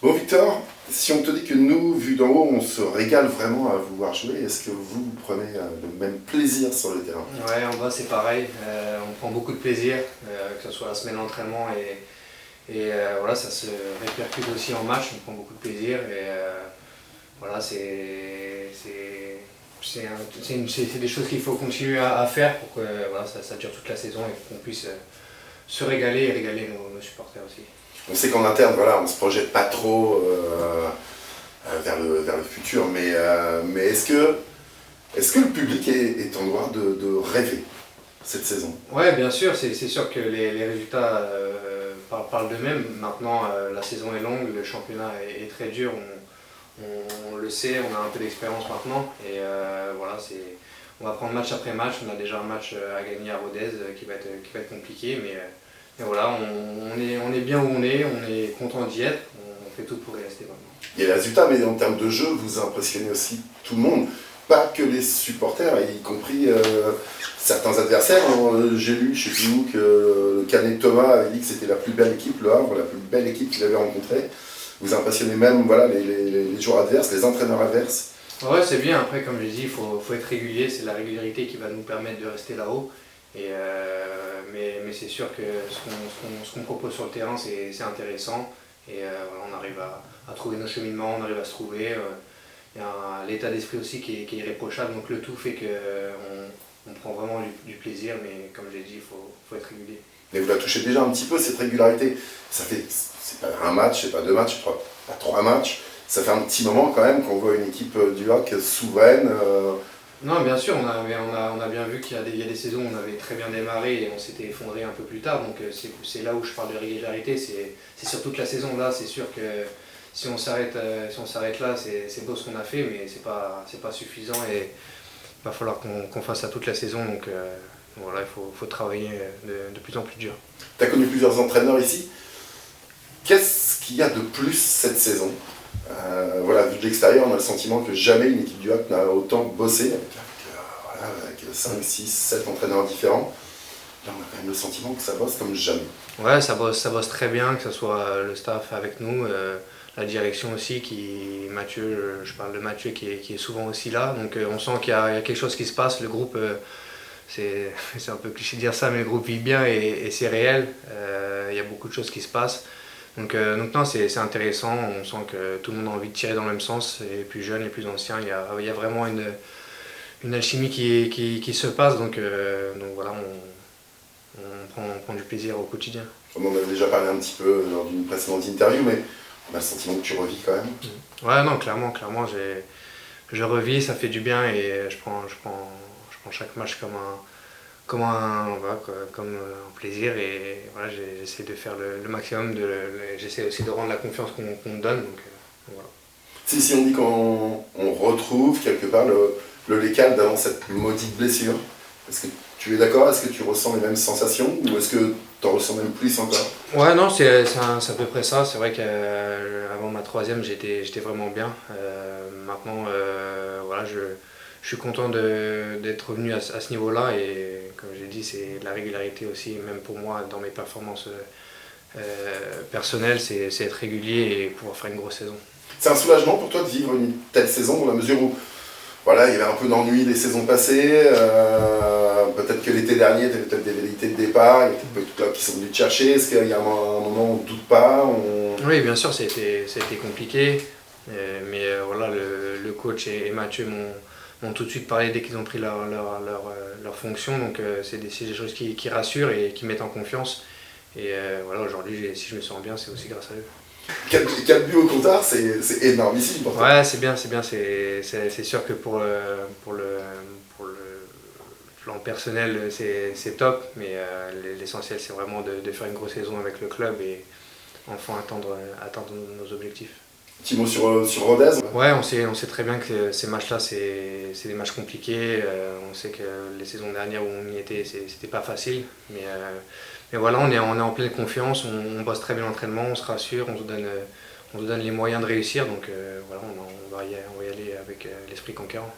Bon Victor, si on te dit que nous, vu d'en haut, on se régale vraiment à vous voir jouer, est-ce que vous prenez le même plaisir sur le terrain? Ouais, en bas c'est pareil, on prend beaucoup de plaisir, que ce soit la semaine d'entraînement voilà, ça se répercute aussi en match, on prend beaucoup de plaisir et voilà, c'est des choses qu'il faut continuer à faire pour que voilà, ça dure toute la saison et qu'on puisse se régaler et régaler nos supporters aussi. On sait qu'en interne, voilà, on ne se projette pas trop vers le futur, mais est-ce que le public est en droit de rêver cette saison? Ouais, bien sûr, c'est sûr que les résultats parlent d'eux-mêmes. Maintenant, la saison est longue, le championnat est très dur, on le sait, on a un peu d'expérience maintenant. Et voilà, on va prendre match après match. On a déjà un match à gagner à Rodez qui va être compliqué. Mais voilà, on est bien où on est content d'y être, on fait tout pour y rester maintenant. Il y a les résultats, mais en termes de jeu, vous impressionnez aussi tout le monde. Pas que les supporters, y compris certains adversaires. J'ai lu, je ne sais plus où, que le Canet Thomas avait dit que c'était la plus belle équipe, le Havre, la plus belle équipe qu'il avait rencontrée. Vous impressionnez même voilà, les joueurs adverses, les entraîneurs adverses. Ouais, c'est bien. Après, comme je dis, il faut être régulier. C'est la régularité qui va nous permettre de rester là-haut. Mais c'est sûr que ce qu'on propose sur le terrain, c'est intéressant. Et voilà, on arrive à trouver nos cheminements, on arrive à se trouver. Il y a l'état d'esprit aussi qui est irréprochable. Donc le tout fait qu'on prend vraiment du plaisir. Mais comme j'ai dit, il faut être régulier. Mais vous la touchez déjà un petit peu, cette régularité. C'est pas un match, c'est pas deux matchs, pas trois matchs. Ça fait un petit moment quand même qu'on voit une équipe du HOC souveraine. Non, bien sûr, on a bien vu qu'il y a des saisons où on avait très bien démarré et on s'était effondré un peu plus tard. Donc c'est là où je parle de régularité, c'est sur toute la saison. Là, c'est sûr que si on s'arrête là, c'est beau ce qu'on a fait, mais c'est pas suffisant et il va falloir qu'on fasse ça toute la saison. Donc voilà, il faut travailler de plus en plus dur. Tu as connu plusieurs entraîneurs ici. Qu'est-ce qu'il y a de plus cette saison? Voilà, vu de l'extérieur, on a le sentiment que jamais une équipe du HOC n'a autant bossé avec 5, 6, 7 entraîneurs différents. Là, on a quand même le sentiment que ça bosse comme jamais. Ouais, ça bosse très bien, que ce soit le staff avec nous, la direction aussi, Mathieu, je parle de Mathieu qui est souvent aussi là. Donc on sent qu'il y a quelque chose qui se passe. Le groupe, c'est un peu cliché de dire ça, mais le groupe vit bien et c'est réel. Il y a beaucoup de choses qui se passent. Donc non, c'est intéressant, on sent que tout le monde a envie de tirer dans le même sens, les plus jeunes, les plus anciens, il y a vraiment une alchimie qui se passe, donc voilà, on prend du plaisir au quotidien. Comme on avait déjà parlé un petit peu lors d'une précédente interview, mais on a le sentiment que tu revis quand même. Ouais, non, clairement, je revis, ça fait du bien et je prends chaque match comme un plaisir et voilà, j'essaie de faire le maximum, j'essaie aussi de rendre la confiance qu'on me donne. Donc, voilà. Si on dit qu'on retrouve quelque part le Lécal d'avant cette maudite blessure, est-ce que tu es d'accord? Est-ce que tu ressens les mêmes sensations ou est-ce que tu en ressens même plus encore? Ouais, non, c'est à peu près ça. C'est vrai qu'avant ma troisième, j'étais vraiment bien. Maintenant, voilà, je suis content d'être revenu à ce niveau-là et comme j'ai dit, c'est de la régularité aussi, même pour moi dans mes performances personnelles, c'est être régulier et pouvoir faire une grosse saison. C'est un soulagement pour toi de vivre une telle saison dans la mesure où voilà, il y avait un peu d'ennui les saisons passées, peut-être que l'été dernier, tu avais peut-être des velléités de départ, il y a peut-être peu de clubs qui sont venus te chercher, est-ce qu'il y a un moment où on ne doute pas Oui, bien sûr, ça a été compliqué, mais voilà, le coach et Mathieu m'ont tout de suite parlé dès qu'ils ont pris leur fonction, donc c'est des choses qui rassurent et qui mettent en confiance. Et voilà, aujourd'hui, si je me sens bien, c'est aussi grâce à eux. 4 buts au compteur, c'est énormissime pour toi. Ouais, c'est bien, c'est sûr que pour le plan personnel, c'est top, mais l'essentiel, c'est vraiment de faire une grosse saison avec le club et enfin atteindre nos objectifs. Petit mot sur Rodez. Ouais, on sait très bien que ces matchs-là, c'est des matchs compliqués. On sait que les saisons dernières où on y était, c'était pas facile. Mais voilà, on est en pleine confiance, on bosse très bien l'entraînement, on se rassure, on se donne les moyens de réussir. Donc voilà, on va y aller avec l'esprit conquérant.